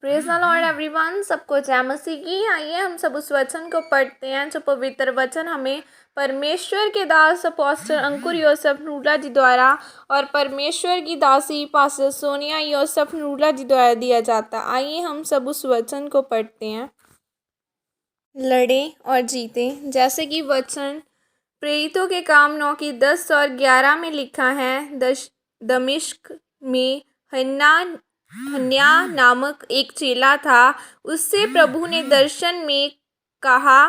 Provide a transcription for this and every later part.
Praise the Lord everyone. सबको जय मसीह की। आइए हम सब उस वचन को पढ़ते हैं जो पवित्र वचन हमें परमेश्वर के दास अपोस्टल अंकुर योसेफ नूला जी द्वारा और परमेश्वर की दासी पास्टर सोनिया योसेफ नूला जी द्वारा दिया जाता। आइए हम सब उस वचन को पढ़ते हैं। लड़े और जीते। जैसे कि वचन प्रेरितों के काम 9:10 और 11 में लिखा है, दमिश्क में हन्या नामक एक चेला था। उससे प्रभु ने दर्शन में कहा,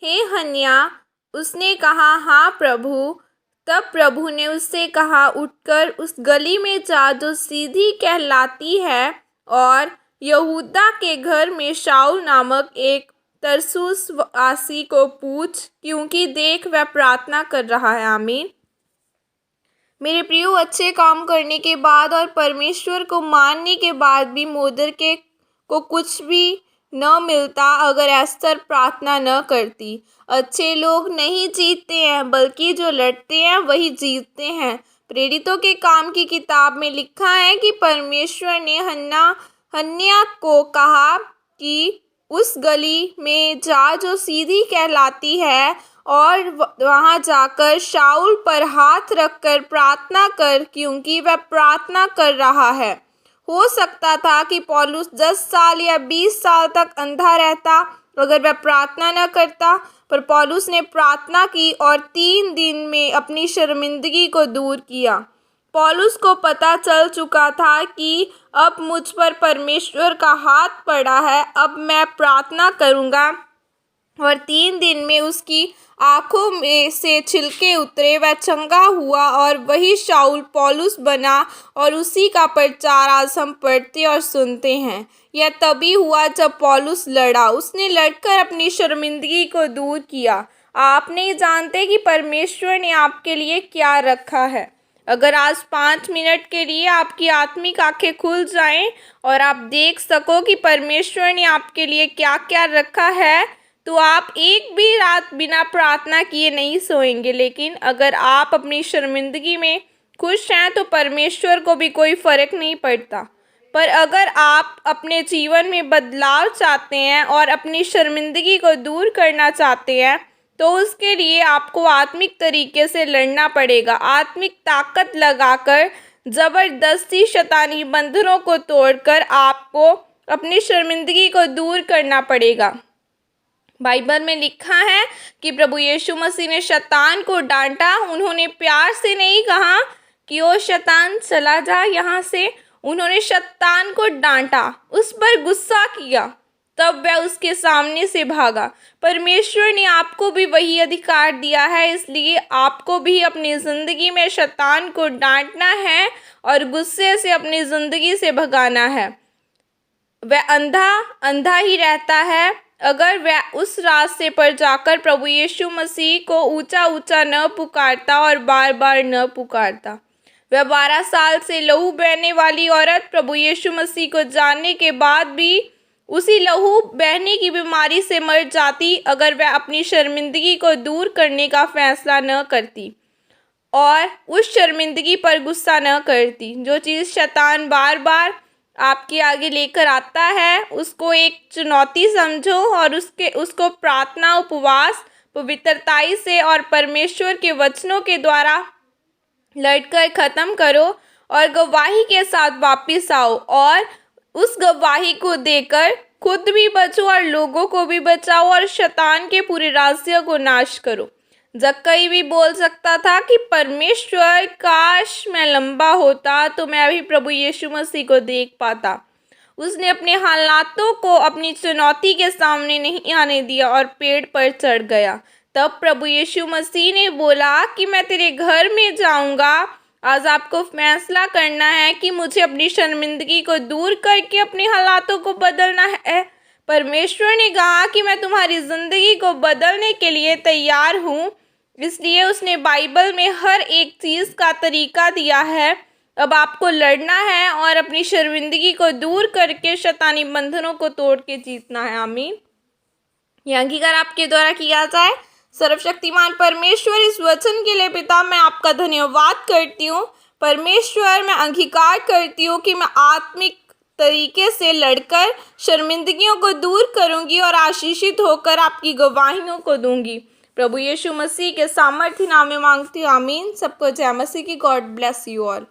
हे हन्या। उसने कहा, हाँ प्रभु। तब प्रभु ने उससे कहा, उठकर उस गली में जा जो सीधी कहलाती है और यहूदा के घर में शाऊल नामक एक तरसुस वासी को पूछ, क्योंकि देख वह प्रार्थना कर रहा है। आमीन। मेरे प्रियो, अच्छे काम करने के बाद और परमेश्वर को मानने के बाद भी मोर्देकै को कुछ भी न मिलता अगर एस्थर प्रार्थना न करती। अच्छे लोग नहीं जीतते हैं, बल्कि जो लड़ते हैं वही जीतते हैं। प्रेरितों के काम की किताब में लिखा है कि परमेश्वर ने हन्या को कहा कि उस गली में जा जो सीधी कहलाती है और वहां जाकर शाऊल पर हाथ रखकर प्रार्थना कर, क्योंकि वह प्रार्थना कर रहा है। हो सकता था कि पौलुस 10 साल या 20 साल तक अंधा रहता अगर वह प्रार्थना न करता, पर पौलुस ने प्रार्थना की और 3 दिन में अपनी शर्मिंदगी को दूर किया। पौलुस को पता चल चुका था कि अब मुझ पर परमेश्वर का हाथ पड़ा है, अब मैं प्रार्थना करूँगा। और 3 दिन में उसकी आँखों में से छिलके उतरे, वह चंगा हुआ और वही शाऊल पौलुस बना और उसी का प्रचार आज हम पढ़ते और सुनते हैं। यह तभी हुआ जब पौलुस लड़ा। उसने लड़कर अपनी शर्मिंदगी को दूर किया। आप नहीं जानते कि परमेश्वर ने आपके लिए क्या रखा है। अगर आज 5 मिनट के लिए आपकी आत्मिक आंखें खुल जाएं और आप देख सको कि परमेश्वर ने आपके लिए क्या क्या रखा है, तो आप एक भी रात बिना प्रार्थना किए नहीं सोएंगे। लेकिन अगर आप अपनी शर्मिंदगी में खुश हैं तो परमेश्वर को भी कोई फर्क नहीं पड़ता। पर अगर आप अपने जीवन में बदलाव चाहते हैं और अपनी शर्मिंदगी को दूर करना चाहते हैं, तो उसके लिए आपको आत्मिक तरीके से लड़ना पड़ेगा। आत्मिक ताकत लगाकर ज़बरदस्ती शैतानी बंधनों को तोड़कर आपको अपनी शर्मिंदगी को दूर करना पड़ेगा। बाइबल में लिखा है कि प्रभु यीशु मसीह ने शैतान को डांटा। उन्होंने प्यार से नहीं कहा कि ओ शैतान चला जा यहाँ से। उन्होंने शैतान को डांटा, उस पर गुस्सा किया, तब वह उसके सामने से भागा। परमेश्वर ने आपको भी वही अधिकार दिया है, इसलिए आपको भी अपनी ज़िंदगी में शैतान को डांटना है और गुस्से से अपनी ज़िंदगी से भगाना है। वह अंधा ही रहता है अगर वह उस रास्ते पर जाकर प्रभु यीशु मसीह को ऊंचा ऊंचा न पुकारता और बार बार न पुकारता। वह 12 साल से लहू बहने वाली औरत प्रभु यीशु मसीह को जानने के बाद भी उसी लहू बहने की बीमारी से मर जाती अगर वह अपनी शर्मिंदगी को दूर करने का फैसला न करती और उस शर्मिंदगी पर गुस्सा न करती। जो चीज़ शैतान बार बार आपके आगे लेकर आता है, उसको एक चुनौती समझो और उसको प्रार्थना, उपवास, पवित्रताई से और परमेश्वर के वचनों के द्वारा लड़कर ख़त्म करो और गवाही के साथ वापस आओ और उस गवाही को देकर खुद भी बचो और लोगों को भी बचाओ और शैतान के पूरे राज्य को नाश करो। जक्कई भी बोल सकता था कि परमेश्वर, काश मैं लंबा होता तो मैं अभी प्रभु यीशु मसीह को देख पाता। उसने अपने हालातों को अपनी चुनौती के सामने नहीं आने दिया और पेड़ पर चढ़ गया। तब प्रभु यीशु मसीह ने बोला कि मैं तेरे घर में जाऊंगा। आज आपको फैसला करना है कि मुझे अपनी शर्मिंदगी को दूर करके अपने हालातों को बदलना है। परमेश्वर ने कहा कि मैं तुम्हारी ज़िंदगी को बदलने के लिए तैयार हूँ, इसलिए उसने बाइबल में हर एक चीज़ का तरीका दिया है। अब आपको लड़ना है और अपनी शर्मिंदगी को दूर करके शैतानी बंधनों को तोड़ के जीतना है। आमीन। यह अंगीकार आपके द्वारा किया जाए। सर्वशक्तिमान परमेश्वर, इस वचन के लिए पिता मैं आपका धन्यवाद करती हूँ। परमेश्वर, मैं अंगीकार करती हूँ कि मैं आत्मिक तरीके से लड़कर शर्मिंदगियों को दूर करूंगी और आशीषित होकर आपकी गवाहियों को दूंगी। प्रभु यीशु मसीह के सामर्थ्य नाम में मांगती हूँ, आमीन। सबको जय मसीह की। God bless you all.